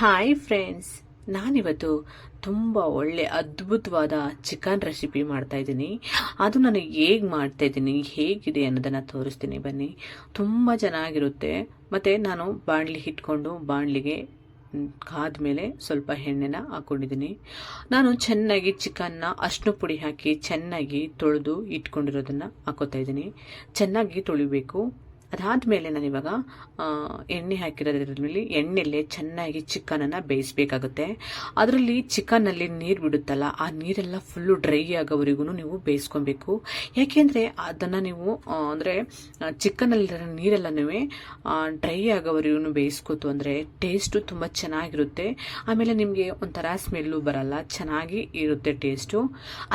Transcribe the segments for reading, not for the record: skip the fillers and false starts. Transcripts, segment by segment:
Hi friends, ನಾನಿವತ್ತು ತುಂಬ ಒಳ್ಳೆ ಅದ್ಭುತವಾದ ಚಿಕನ್ ರೆಸಿಪಿ ಮಾಡ್ತಾ ಇದ್ದೀನಿ. ಅದು ನಾನು ಹೇಗೆ ಮಾಡ್ತಾ ಇದ್ದೀನಿ, ಹೇಗಿದೆ ಅನ್ನೋದನ್ನು ತೋರಿಸ್ತೀನಿ ಬನ್ನಿ. ತುಂಬ ಚೆನ್ನಾಗಿರುತ್ತೆ. ಮತ್ತು ನಾನು ಬಾಣಲಿ ಇಟ್ಕೊಂಡು ಬಾಣಲಿಗೆ ಕಾದ್ಮೇಲೆ ಸ್ವಲ್ಪ ಎಣ್ಣೆನ ಹಾಕ್ಕೊಂಡಿದ್ದೀನಿ. ನಾನು ಚೆನ್ನಾಗಿ ಚಿಕನ್ನ ಅರಿಶಿನ ಪುಡಿ ಹಾಕಿ ಚೆನ್ನಾಗಿ ತೊಳೆದು ಇಟ್ಕೊಂಡಿರೋದನ್ನು ಹಾಕೋತಾ ಇದ್ದೀನಿ. ಚೆನ್ನಾಗಿ ತೊಳಿಬೇಕು. ಅದಾದಮೇಲೆ ನಾನಿವಾಗ ಎಣ್ಣೆ ಹಾಕಿರೋದ್ರಲ್ಲಿ ಎಣ್ಣೆಲ್ಲೇ ಚೆನ್ನಾಗಿ ಚಿಕನನ್ನು ಬೇಯಿಸಬೇಕಾಗುತ್ತೆ. ಅದರಲ್ಲಿ ಚಿಕನ್ನಲ್ಲಿ ನೀರು ಬಿಡುತ್ತಲ್ಲ, ಆ ನೀರೆಲ್ಲ ಫುಲ್ಲು ಡ್ರೈ ಆಗೋವರೆಗೂ ನೀವು ಬೇಯಿಸ್ಕೊಬೇಕು. ಯಾಕೆಂದರೆ ಅದನ್ನು ನೀವು ಅಂದರೆ ಚಿಕನ್ನಲ್ಲಿರೋ ನೀರೆಲ್ಲನೂ ಡ್ರೈ ಆಗೋವರೆಗೂ ಬೇಯಿಸ್ಕೊತು ಅಂದರೆ ಟೇಸ್ಟು ತುಂಬ ಚೆನ್ನಾಗಿರುತ್ತೆ. ಆಮೇಲೆ ನಿಮಗೆ ಒಂಥರ ಸ್ಮೆಲ್ಲು ಬರಲ್ಲ, ಚೆನ್ನಾಗಿ ಇರುತ್ತೆ ಟೇಸ್ಟು.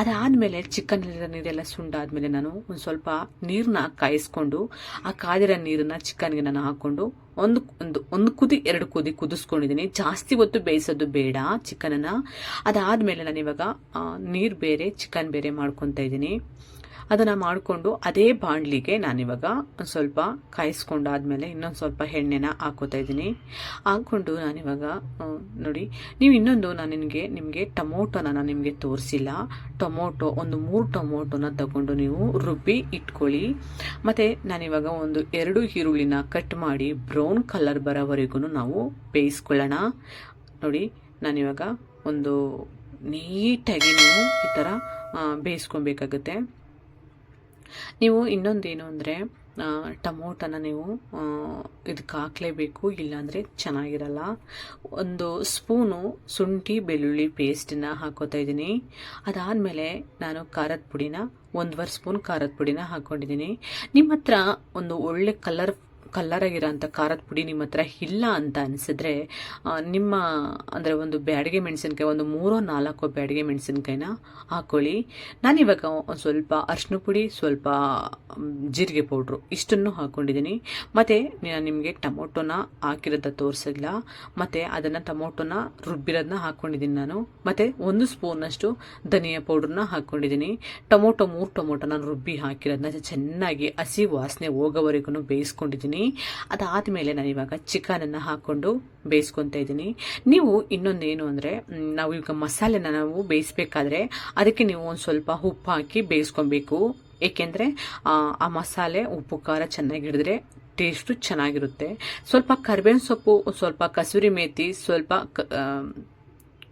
ಅದಾದಮೇಲೆ ಚಿಕನ್ನಲ್ಲಿರೋ ನೀರೆಲ್ಲ ಸುಂಡಾದ್ಮೇಲೆ ನಾನು ಒಂದು ಸ್ವಲ್ಪ ನೀರನ್ನ ಕಾಯಿಸ್ಕೊಂಡು ಆ ಕಾದಿರೋ ನೀರನ್ನ ಚಿಕನ್ಗೆ ನಾನು ಹಾಕೊಂಡು ಒಂದು ಕುದಿ 2 ಕುದಿ ಕುದಿಸ್ಕೊಂಡಿದ್ದೀನಿ. ಜಾಸ್ತಿ ಹೊತ್ತು ಬೇಯಿಸೋದು ಬೇಡ ಚಿಕನನ್ನ. ಅದಾದ್ಮೇಲೆ ನಾನು ಇವಾಗ ನೀರು ಬೇರೆ ಚಿಕನ್ ಬೇರೆ ಮಾಡ್ಕೊತಾ ಇದ್ದೀನಿ. ಅದನ್ನು ಮಾಡಿಕೊಂಡು ಅದೇ ಬಾಣಲಿಗೆ ನಾನಿವಾಗ ಸ್ವಲ್ಪ ಕಾಯಿಸ್ಕೊಂಡಾದ್ಮೇಲೆ ಇನ್ನೊಂದು ಸ್ವಲ್ಪ ಎಣ್ಣೆನ ಹಾಕೋತಾ ಇದ್ದೀನಿ. ಹಾಕ್ಕೊಂಡು ನಾನಿವಾಗ ನೋಡಿ, ನೀವು ಇನ್ನೊಂದು ನಾನು ನಿಮಗೆ ಟೊಮೊಟೊನ ನಾನು ನಿಮಗೆ ತೋರಿಸಿಲ್ಲ. ಟೊಮೊಟೊ ಒಂದು 3 ಟೊಮೊಟೊನ ತಗೊಂಡು ನೀವು ರುಬ್ಬಿ ಇಟ್ಕೊಳ್ಳಿ. ಮತ್ತು ನಾನಿವಾಗ ಒಂದು 2 ಈರುಳ್ಳಿನ ಕಟ್ ಮಾಡಿ ಬ್ರೌನ್ ಕಲರ್ ಬರೋವರೆಗೂ ನಾವು ಬೇಯಿಸ್ಕೊಳ್ಳೋಣ. ನೋಡಿ, ನಾನಿವಾಗ ಒಂದು ನೀಟಾಗಿ ನೀವು ಈ ಥರ ಬೇಯಿಸ್ಕೊಬೇಕಾಗುತ್ತೆ. ನೀವು ಇನ್ನೊಂದೇನು ಅಂದರೆ ಟೊಮೊಟೊನ ನೀವು ಇದಕ್ಕೆ ಹಾಕಲೇಬೇಕು, ಇಲ್ಲಾಂದರೆ ಚೆನ್ನಾಗಿರಲ್ಲ. ಒಂದು ಸ್ಪೂನು ಶುಂಠಿ ಬೆಳ್ಳುಳ್ಳಿ ಪೇಸ್ಟನ್ನ ಹಾಕೋತಾ ಇದ್ದೀನಿ. ಅದಾದಮೇಲೆ ನಾನು ಖಾರದ ಪುಡಿನ 1.5 ಸ್ಪೂನ್ ಖಾರದ ಪುಡಿನ ಹಾಕ್ಕೊಂಡಿದ್ದೀನಿ. ನಿಮ್ಮ ಹತ್ರ ಒಂದು ಒಳ್ಳೆ ಕಲರ್ ಆಗಿರೋಂಥ ಖಾರದ ಪುಡಿ ನಿಮ್ಮ ಹತ್ರ ಇಲ್ಲ ಅಂತ ಅನಿಸಿದ್ರೆ ನಿಮ್ಮ ಅಂದರೆ ಒಂದು ಬ್ಯಾಡಿಗೆ ಮೆಣಸಿನ್ಕಾಯಿ, ಒಂದು 3-4 ಬ್ಯಾಡಿಗೆ ಮೆಣಸಿನ್ಕಾಯಿನ ಹಾಕ್ಕೊಳ್ಳಿ. ನಾನಿವಾಗ ಒಂದು ಸ್ವಲ್ಪ ಅರಿಶಿನ ಪುಡಿ, ಸ್ವಲ್ಪ ಜೀರಿಗೆ ಪೌಡ್ರು ಇಷ್ಟನ್ನು ಹಾಕ್ಕೊಂಡಿದ್ದೀನಿ. ಮತ್ತು ನಾನು ನಿಮಗೆ ಟೊಮೊಟೊನ ಹಾಕಿರೋದ ತೋರಿಸಿಲ್ಲ, ಮತ್ತು ಅದನ್ನು ಟೊಮೊಟೊನ ರುಬ್ಬಿರೋದನ್ನ ಹಾಕ್ಕೊಂಡಿದ್ದೀನಿ ನಾನು. ಮತ್ತು 1 ಸ್ಪೂನಷ್ಟು ಧನಿಯಾ ಪೌಡ್ರನ್ನ ಹಾಕ್ಕೊಂಡಿದ್ದೀನಿ. 3 ಟೊಮೊಟೊನ ರುಬ್ಬಿ ಹಾಕಿರೋದನ್ನ ಚೆನ್ನಾಗಿ ಹಸಿ ವಾಸನೆ ಹೋಗೋವರೆಗೂ ಬೇಯಿಸ್ಕೊಂಡಿದ್ದೀನಿ. ಅದಾದಮೇಲೆ ನಾನು ಇವಾಗ ಚಿಕನನ್ನು ಹಾಕ್ಕೊಂಡು ಬೇಯಿಸ್ಕೊತಾ ಇದ್ದೀನಿ. ನೀವು ಇನ್ನೊಂದೇನು ಅಂದರೆ ನಾವು ಈಗ ಮಸಾಲೆನ ನಾವು ಬೇಯಿಸ್ಬೇಕಾದ್ರೆ ಅದಕ್ಕೆ ನೀವು ಒಂದು ಸ್ವಲ್ಪ ಉಪ್ಪು ಹಾಕಿ ಬೇಯಿಸ್ಕೊಬೇಕು. ಏಕೆಂದರೆ ಆ ಮಸಾಲೆ ಉಪ್ಪು ಖಾರ ಚೆನ್ನಾಗಿ ಹಿಡಿದ್ರೆ ಟೇಸ್ಟು ಚೆನ್ನಾಗಿರುತ್ತೆ. ಸ್ವಲ್ಪ ಕರಿಬೇವಿನ ಸೊಪ್ಪು, ಸ್ವಲ್ಪ ಕಸೂರಿ ಮೇಥಿ, ಸ್ವಲ್ಪ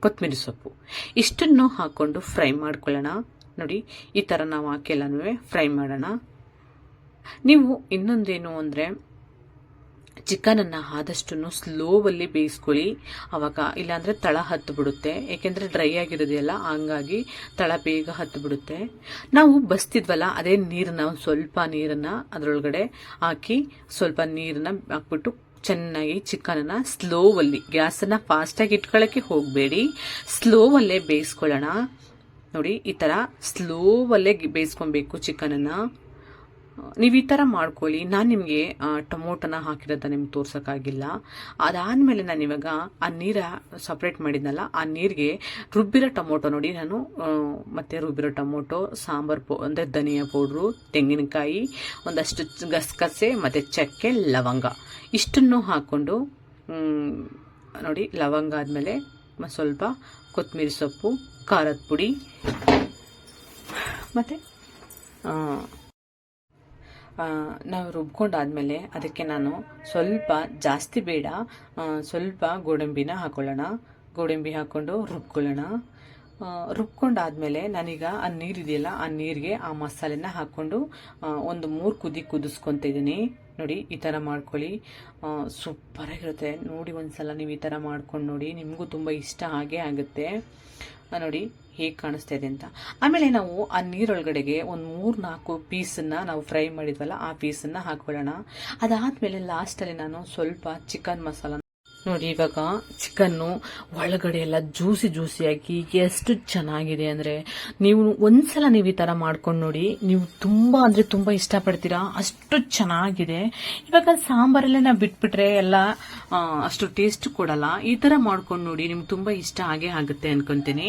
ಕೊತ್ತಂಬರಿ ಸೊಪ್ಪು ಇಷ್ಟನ್ನು ಹಾಕ್ಕೊಂಡು ಫ್ರೈ ಮಾಡ್ಕೊಳ್ಳೋಣ. ನೋಡಿ, ಈ ಥರ ನಾವು ಹಾಕೆಲ್ಲನೂ ಫ್ರೈ ಮಾಡೋಣ. ನೀವು ಇನ್ನೊಂದೇನು ಅಂದರೆ ಚಿಕನನ್ನು ಆದಷ್ಟು ಸ್ಲೋವಲ್ಲಿ ಬೇಯಿಸ್ಕೊಳ್ಳಿ. ಅವಾಗ ಇಲ್ಲಾಂದರೆ ತಳ ಹತ್ತು ಬಿಡುತ್ತೆ. ಏಕೆಂದರೆ ಡ್ರೈ ಆಗಿರೋದೆಲ್ಲ, ಹಂಗಾಗಿ ತಳ ಬೇಗ ಹತ್ತು ಬಿಡುತ್ತೆ. ನಾವು ಬಸ್ತಿದ್ವಲ್ಲ, ಅದೇ ನೀರನ್ನ ಒಂದು ಸ್ವಲ್ಪ ನೀರನ್ನು ಅದರೊಳಗಡೆ ಹಾಕಿ ಸ್ವಲ್ಪ ನೀರನ್ನ ಹಾಕ್ಬಿಟ್ಟು ಚೆನ್ನಾಗಿ ಚಿಕನನ್ನು ಸ್ಲೋವಲ್ಲಿ, ಗ್ಯಾಸನ್ನು ಫಾಸ್ಟಾಗಿ ಇಟ್ಕೊಳ್ಳೋಕ್ಕೆ ಹೋಗಬೇಡಿ, ಸ್ಲೋವಲ್ಲೇ ಬೇಯಿಸ್ಕೊಳ್ಳೋಣ. ನೋಡಿ, ಈ ಥರ ಸ್ಲೋವಲ್ಲೇ ಬೇಯಿಸ್ಕೊಬೇಕು ಚಿಕನನ್ನು. ನೀವು ಈ ಥರ ಮಾಡ್ಕೊಳ್ಳಿ. ನಾನು ನಿಮಗೆ ಟೊಮೊಟೊನ ಹಾಕಿರೋದ ನಿಮ್ಗೆ ತೋರ್ಸೋಕ್ಕಾಗಿಲ್ಲ. ಅದಾದಮೇಲೆ ನಾನು ಇವಾಗ ಆ ನೀರ ಸಪ್ರೇಟ್ ಮಾಡಿದ್ನಲ್ಲ, ಆ ನೀರಿಗೆ ರುಬ್ಬಿರೋ ಟೊಮೊಟೊ ನೋಡಿ, ನಾನು ಮತ್ತು ರುಬ್ಬಿರೋ ಟೊಮೊಟೊ, ಸಾಂಬಾರು ಅಂದರೆ ಧನಿಯಾ ಪೌಡ್ರು, ತೆಂಗಿನಕಾಯಿ, ಒಂದಷ್ಟು ಗಸಗಸೆ ಮತ್ತು ಚಕ್ಕೆ, ಲವಂಗ ಇಷ್ಟನ್ನು ಹಾಕ್ಕೊಂಡು ನೋಡಿ, ಲವಂಗ ಆದಮೇಲೆ ಸ್ವಲ್ಪ ಕೊತ್ತಂಬರಿ ಸೊಪ್ಪು, ಖಾರದ ಪುಡಿ ಮತ್ತು ನಾವು ರುಬ್ಕೊಂಡಾದ್ಮೇಲೆ ಅದಕ್ಕೆ ನಾನು ಸ್ವಲ್ಪ, ಜಾಸ್ತಿ ಬೇಡ, ಸ್ವಲ್ಪ ಗೋಡಂಬಿನ ಹಾಕೊಳ್ಳೋಣ. ಗೋಡಂಬಿ ಹಾಕ್ಕೊಂಡು ರುಬ್ಕೊಳ್ಳೋಣ. ರುಬ್ಕೊಂಡಾದ್ಮೇಲೆ ನಾನೀಗ ಆ ನೀರಿದೆಯಲ್ಲ, ಆ ನೀರಿಗೆ ಆ ಮಸಾಲೆನ ಹಾಕ್ಕೊಂಡು ಒಂದು 3 ಕುದಿ ಕುದಿಸ್ಕೊತ ಇದ್ದೀನಿ. ನೋಡಿ, ಈ ಥರ ಮಾಡ್ಕೊಳ್ಳಿ, ಸೂಪರಾಗಿರುತ್ತೆ. ನೋಡಿ, ಒಂದ್ಸಲ ನೀವು ಈ ಥರ ಮಾಡ್ಕೊಂಡು ನೋಡಿ, ನಿಮಗೂ ತುಂಬ ಇಷ್ಟ ಆಗೇ ಆಗುತ್ತೆ. ನೋಡಿ ಹೇಗೆ ಕಾಣಿಸ್ತಾ ಇದೆ ಅಂತ. ಆಮೇಲೆ ನಾವು ಆ ನೀರೊಳಗಡೆಗೆ ಒಂದು 3-4 ಪೀಸನ್ನು ನಾವು ಫ್ರೈ ಮಾಡಿದ್ವಲ್ಲ, ಆ ಪೀಸನ್ನು ಹಾಕೊಳ್ಳೋಣ. ಅದಾದಮೇಲೆ ಲಾಸ್ಟಲ್ಲಿ ನಾನು ಸ್ವಲ್ಪ ಚಿಕನ್ ಮಸಾಲ ನೋಡಿ, ಇವಾಗ ಚಿಕನ್ನು ಒಳಗಡೆ ಎಲ್ಲ ಜ್ಯೂಸಿಯಾಗಿ ಎಷ್ಟು ಚೆನ್ನಾಗಿದೆ ಅಂದರೆ, ನೀವು ಒಂದ್ಸಲ ನೀವು ಈ ಥರ ಮಾಡ್ಕೊಂಡು ನೋಡಿ, ನೀವು ತುಂಬ ಅಂದರೆ ತುಂಬ ಇಷ್ಟಪಡ್ತೀರಾ, ಅಷ್ಟು ಚೆನ್ನಾಗಿದೆ. ಇವಾಗ ಸಾಂಬಾರಲ್ಲೇ ನಾವು ಬಿಟ್ಬಿಟ್ರೆ ಎಲ್ಲ ಅಷ್ಟು ಟೇಸ್ಟ್ ಕೊಡಲ್ಲ. ಈ ಥರ ಮಾಡ್ಕೊಂಡು ನೋಡಿ, ನಿಮ್ಗೆ ತುಂಬ ಇಷ್ಟ ಆಗೇ ಆಗುತ್ತೆ ಅನ್ಕೊಂತೀನಿ.